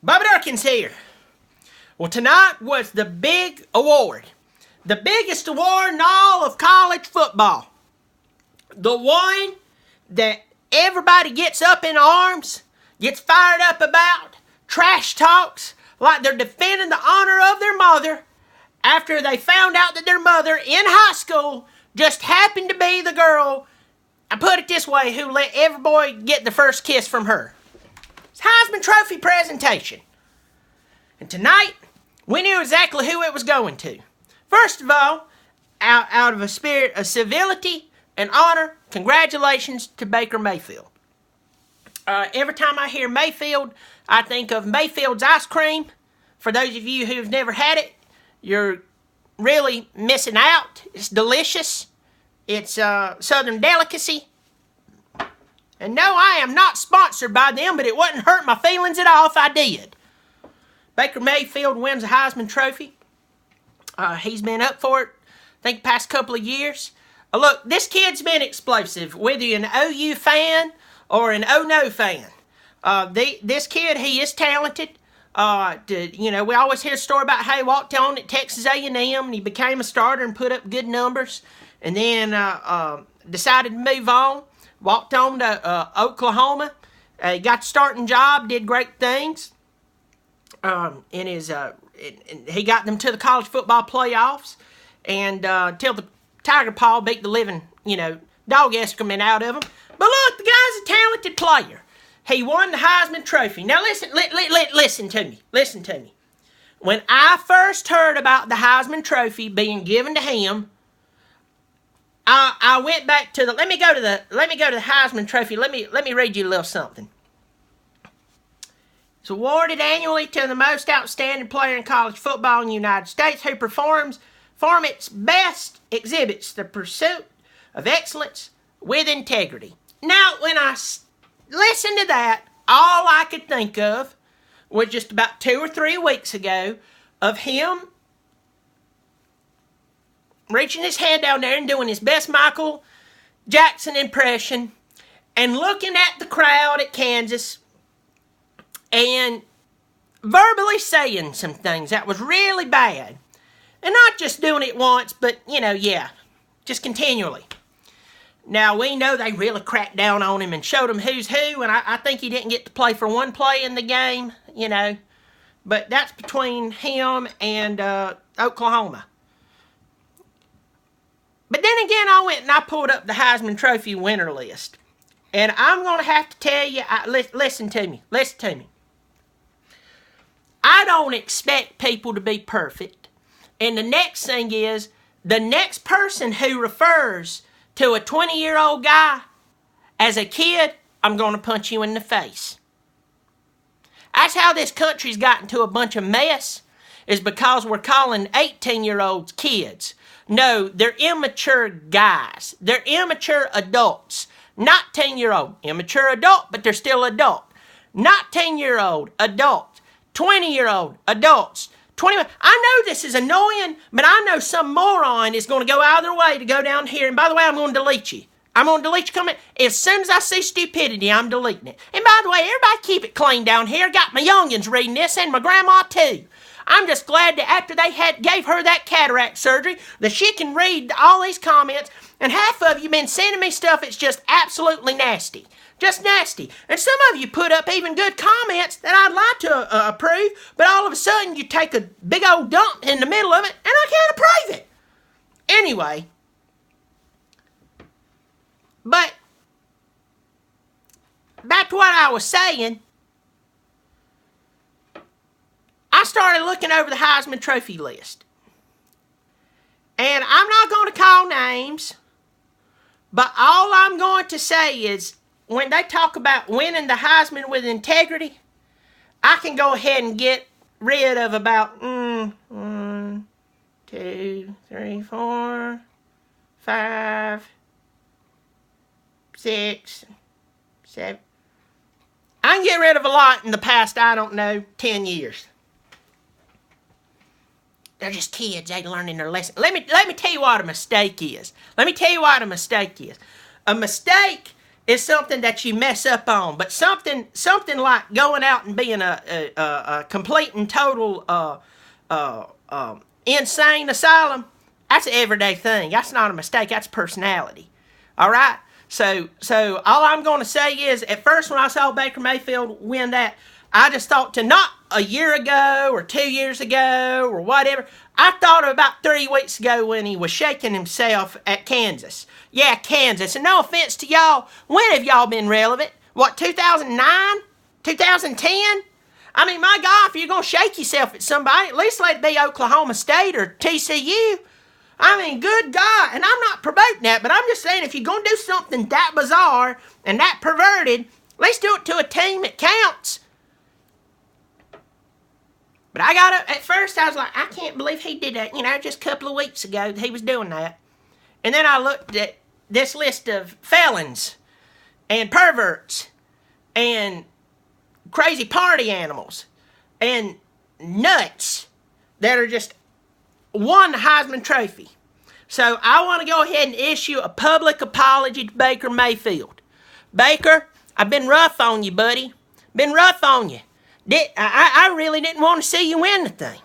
Bubba Dirkens here. Well, tonight was the big award. The biggest award in all of college football. The one that everybody gets up in arms, gets fired up about, trash talks, like they're defending the honor of their mother after they found out that their mother in high school just happened to be the girl, I put it this way, who let every boy get the first kiss from her. It's Heisman Trophy presentation. And tonight, we knew exactly who it was going to. First of all, out of a spirit of civility and honor, congratulations to Baker Mayfield. Every time I hear Mayfield, I think of Mayfield's ice cream. For those of you who've never had it, you're really missing out. It's delicious. It's a southern delicacy. And no, I am not sponsored by them, but it wouldn't hurt my feelings at all if I did. Baker Mayfield wins the Heisman Trophy. He's been up for it, I think, the past couple of years. Look, this kid's been explosive, whether you're an OU fan or an Oh-No fan. This kid, he is talented. We always hear a story about how he walked on at Texas A&M and he became a starter and put up good numbers. And then decided to move on. Walked on to Oklahoma. He got the starting job, did great things. He got them to the college football playoffs. And till the Tiger Paw beat the living, dog excrement out of him. But look, the guy's a talented player. He won the Heisman Trophy. Now listen to me. Listen to me. When I first heard about the Heisman Trophy being given to him, I went back to let me go to the Heisman Trophy. Let me read you a little something. It's awarded annually to the most outstanding player in college football in the United States who performs its best, exhibits the pursuit of excellence with integrity. Now, when I listened to that, all I could think of was just about 2 or 3 weeks ago of him reaching his hand down there and doing his best Michael Jackson impression and looking at the crowd at Kansas and verbally saying some things that was really bad. And not just doing it once, but, just continually. Now, we know they really cracked down on him and showed him who's who, and I think he didn't get to play for one play in the game, But that's between him and Oklahoma. But then again, I went and I pulled up the Heisman Trophy winner list. And I'm going to have to tell you, listen to me. I don't expect people to be perfect. And the next thing is, the next person who refers to a 20-year-old guy as a kid, I'm going to punch you in the face. That's how this country's gotten to a bunch of mess, is because we're calling 18-year-olds kids. No, they're immature guys. They're immature adults. Not 10-year-old. Immature adult, but they're still adult. Not 10-year-old adults. 20-year-old adults. 21. I know this is annoying, but I know some moron is going to go out of their way to go down here. And by the way, I'm going to delete you. I'm going to delete your comment. As soon as I see stupidity, I'm deleting it. And by the way, everybody keep it clean down here. Got my youngins reading this and my grandma too. I'm just glad that after they gave her that cataract surgery, that she can read all these comments. And half of you been sending me stuff that's just absolutely nasty. Just nasty. And some of you put up even good comments that I'd like to approve, but all of a sudden you take a big old dump in the middle of it, and I can't approve it. Anyway. But back to what I was saying. I started looking over the Heisman Trophy list. And I'm not going to call names, but all I'm going to say is when they talk about winning the Heisman with integrity, I can go ahead and get rid of about 1, 2, 3, 4, 5, 6, 7. I can get rid of a lot in the past, 10 years. They're just kids. They learning their lesson. Let me tell you what a mistake is. A mistake is something that you mess up on. But something like going out and being a complete and total insane asylum, that's an everyday thing. That's not a mistake. That's personality. All right? So all I'm going to say is, at first when I saw Baker Mayfield win that, I just thought to not a year ago or 2 years ago or whatever. I thought of about 3 weeks ago when he was shaking himself at Kansas. Yeah, Kansas. And no offense to y'all, when have y'all been relevant? What, 2009? 2010? I mean, my God, if you're going to shake yourself at somebody, at least let it be Oklahoma State or TCU. I mean, good God. And I'm not promoting that, but I'm just saying, if you're going to do something that bizarre and that perverted, at least do it to a team that counts. But at first I was like, I can't believe he did that. Just a couple of weeks ago he was doing that. And then I looked at this list of felons and perverts and crazy party animals and nuts that are just won the Heisman Trophy. So I want to go ahead and issue a public apology to Baker Mayfield. Baker, I've been rough on you, buddy. Been rough on you. I really didn't want to see you win the thing.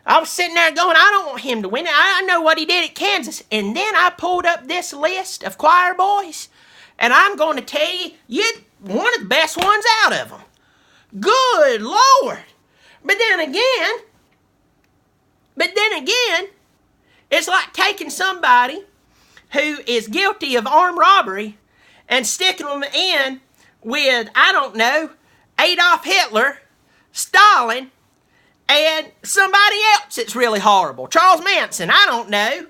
I was sitting there going, I don't want him to win it. I know what he did at Kansas. And then I pulled up this list of choir boys, and I'm going to tell you, you're one of the best ones out of them. Good Lord. But then again, it's like taking somebody who is guilty of armed robbery and sticking them in with, I don't know, Adolf Hitler, Stalin, and somebody else that's really horrible. Charles Manson, I don't know.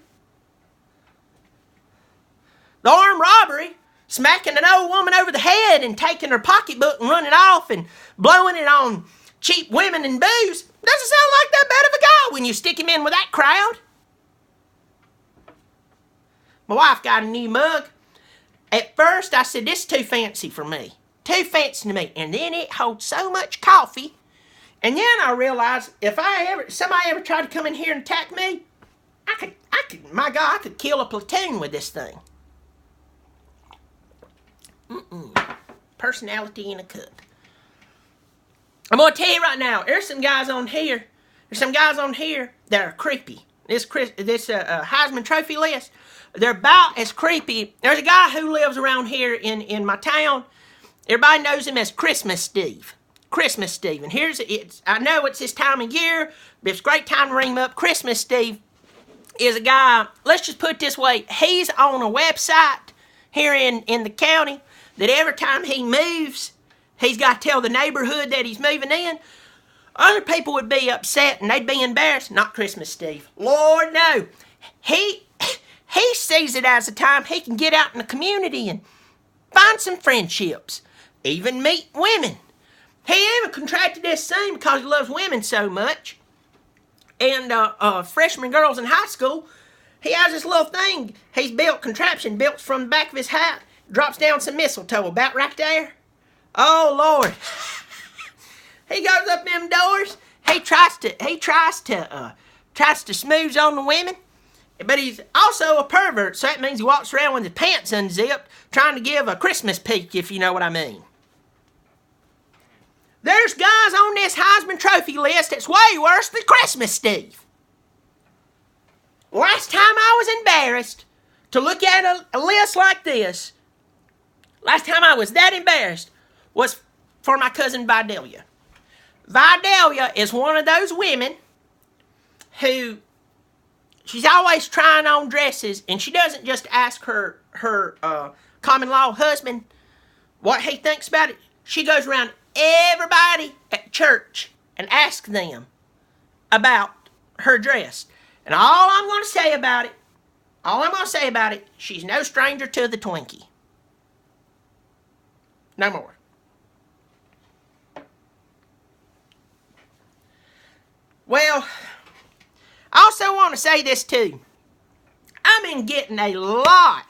The armed robbery, smacking an old woman over the head and taking her pocketbook and running off and blowing it on cheap women and booze, doesn't sound like that bad of a guy when you stick him in with that crowd. My wife got a new mug. At first I said, this is too fancy for me. Too fancy to me. And then it holds so much coffee. And then I realized if somebody ever tried to come in here and attack me, I could kill a platoon with this thing. Personality in a cup. I'm going to tell you right now, there's some guys on here that are creepy. This Heisman Trophy list, they're about as creepy. There's a guy who lives around here in my town. Everybody knows him as Christmas Steve. Christmas Steve. And I know it's this time of year, but it's a great time to ring him up. Christmas Steve is a guy, let's just put it this way, he's on a website here in the county that every time he moves, he's got to tell the neighborhood that he's moving in. Other people would be upset and they'd be embarrassed. Not Christmas Steve. Lord, no. He sees it as a time he can get out in the community and find some friendships. Even meet women. He even contracted this thing because he loves women so much. And freshman girls in high school, he has this little thing he's contraption built from the back of his hat, drops down some mistletoe about right there. Oh Lord. He goes up them doors. He tries to smooze on the women. But he's also a pervert, so that means he walks around with his pants unzipped, trying to give a Christmas peek, if you know what I mean. There's guys on this Heisman Trophy list that's way worse than Christmas Steve. Last time I was embarrassed to look at a list like this, last time I was that embarrassed was for my cousin Vidalia. Vidalia is one of those women who, she's always trying on dresses, and she doesn't just ask her common law husband what he thinks about it. She goes around everybody at church and asks them about her dress. And all I'm going to say about it, she's no stranger to the Twinkie. No more. Well, I also want to say this too. I've been getting a lot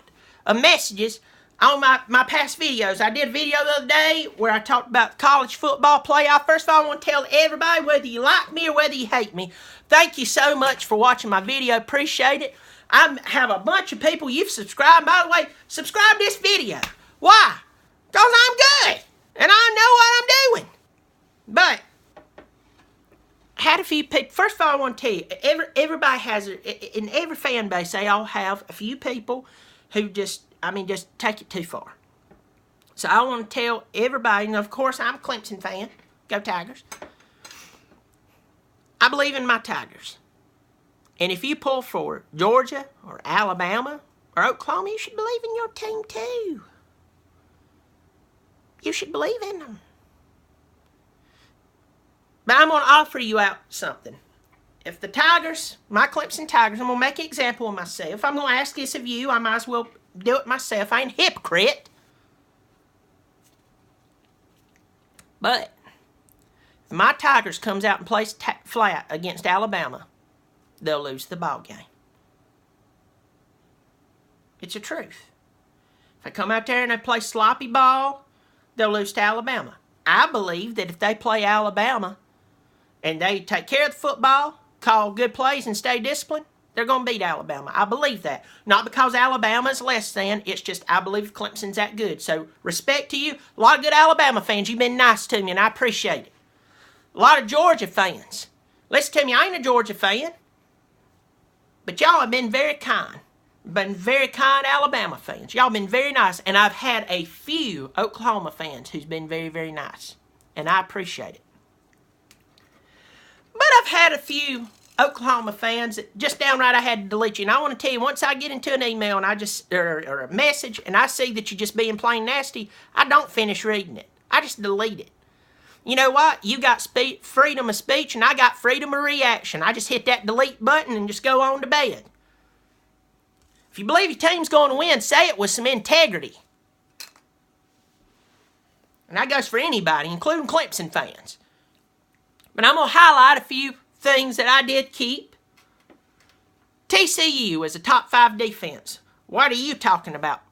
of messages on my past videos. I did a video the other day where I talked about the college football playoff. First of all, I want to tell everybody, whether you like me or whether you hate me, thank you so much for watching my video. Appreciate it. I have a bunch of people. You've subscribed. By the way, subscribe to this video. Why? Because I'm good. And I know what I'm doing. But I had a few people. First of all, I want to tell you, everybody has, in every fan base, they all have a few people who just take it too far. So I want to tell everybody, and of course I'm a Clemson fan. Go Tigers. I believe in my Tigers. And if you pull for Georgia or Alabama or Oklahoma, you should believe in your team too. You should believe in them. But I'm going to offer you out something. If the Tigers, my Clemson Tigers, I'm going to make an example of myself. I'm going to ask this of you. I might as well do it myself. I ain't a hypocrite. But if my Tigers comes out and plays flat against Alabama, they'll lose the ball game. It's the truth. If they come out there and they play sloppy ball, they'll lose to Alabama. I believe that if they play Alabama and they take care of the football, call good plays, and stay disciplined, they're going to beat Alabama. I believe that. Not because Alabama is less than. It's just I believe Clemson's that good. So respect to you. A lot of good Alabama fans. You've been nice to me, and I appreciate it. A lot of Georgia fans. Listen to me. I ain't a Georgia fan. But y'all have been very kind. Been very kind Alabama fans. Y'all been very nice. And I've had a few Oklahoma fans who's been very, very nice. And I appreciate it. But I've had a few Oklahoma fans that just downright I had to delete you. And I want to tell you, once I get into an email and or a message and I see that you're just being plain nasty, I don't finish reading it. I just delete it. You know what? You got freedom of speech and I got freedom of reaction. I just hit that delete button and just go on to bed. If you believe your team's going to win, say it with some integrity. And that goes for anybody, including Clemson fans. But I'm going to highlight a few things that I did keep. TCU is a top 5 defense. What are you talking about,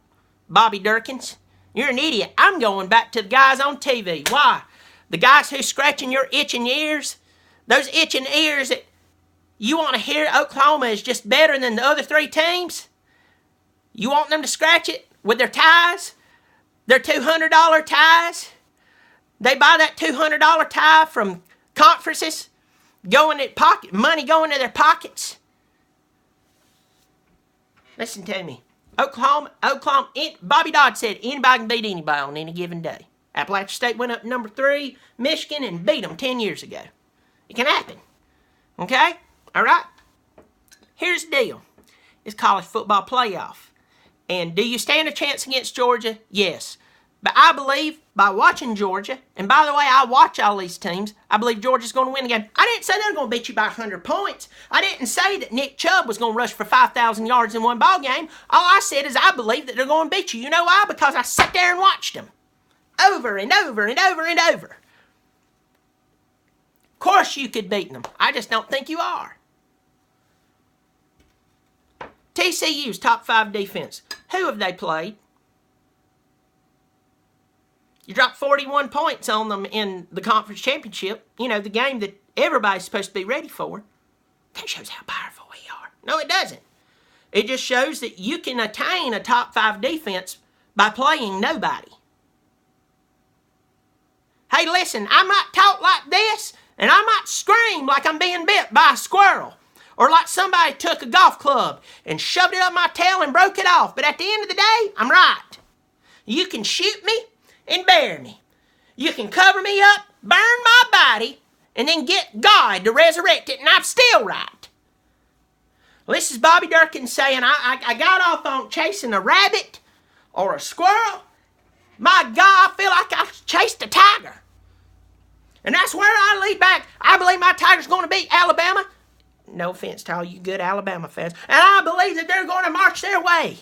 Bobby Dirkens? You're an idiot. I'm going back to the guys on TV. Why? The guys who's scratching your itching ears, those itching ears that you want to hear Oklahoma is just better than the other 3 teams. You want them to scratch it with their ties, their $200 ties. They buy that $200 tie from conferences, money going to their pockets. Listen to me. Oklahoma, Bobby Dodd said anybody can beat anybody on any given day. Appalachian State went up number 3, Michigan, and beat them 10 years ago. It can happen. Okay? All right? Here's the deal. It's college football playoff. And do you stand a chance against Georgia? Yes. But I believe by watching Georgia, and by the way, I watch all these teams, I believe Georgia's going to win the game. I didn't say they're going to beat you by 100 points. I didn't say that Nick Chubb was going to rush for 5,000 yards in one ball game. All I said is I believe that they're going to beat you. You know why? Because I sat there and watched them. Over and over and over and over. Of course you could beat them. I just don't think you are. TCU's top 5 defense. Who have they played? You dropped 41 points on them in the conference championship. You know, the game that everybody's supposed to be ready for. That shows how powerful we are. No, it doesn't. It just shows that you can attain a top 5 defense by playing nobody. Hey, listen, I might talk like this, and I might scream like I'm being bit by a squirrel. Or like somebody took a golf club and shoved it up my tail and broke it off. But at the end of the day, I'm right. You can shoot me and bury me. You can cover me up, burn my body, and then get God to resurrect it, and I'm still right. Well, this is Bobby Dirkens saying I got off on chasing a rabbit or a squirrel. My God, I feel like I chased a tiger. And that's where I lead back. I believe my Tigers going to beat Alabama. No offense to all you good Alabama fans. And I believe that they're going to march their way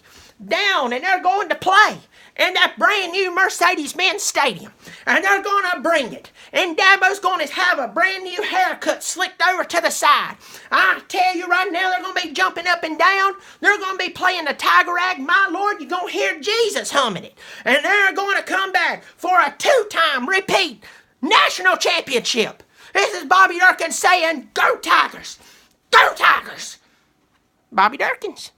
down and they're going to play in that brand new Mercedes Benz Stadium. And they're going to bring it. And Dabo's going to have a brand new haircut slicked over to the side. I tell you right now, they're going to be jumping up and down. They're going to be playing the Tiger Rag. My Lord, you're going to hear Jesus humming it. And they're going to come back for a 2-time repeat national championship. This is Bobby Dirkens saying, go Tigers! Go Tigers! Bobby Dirkens.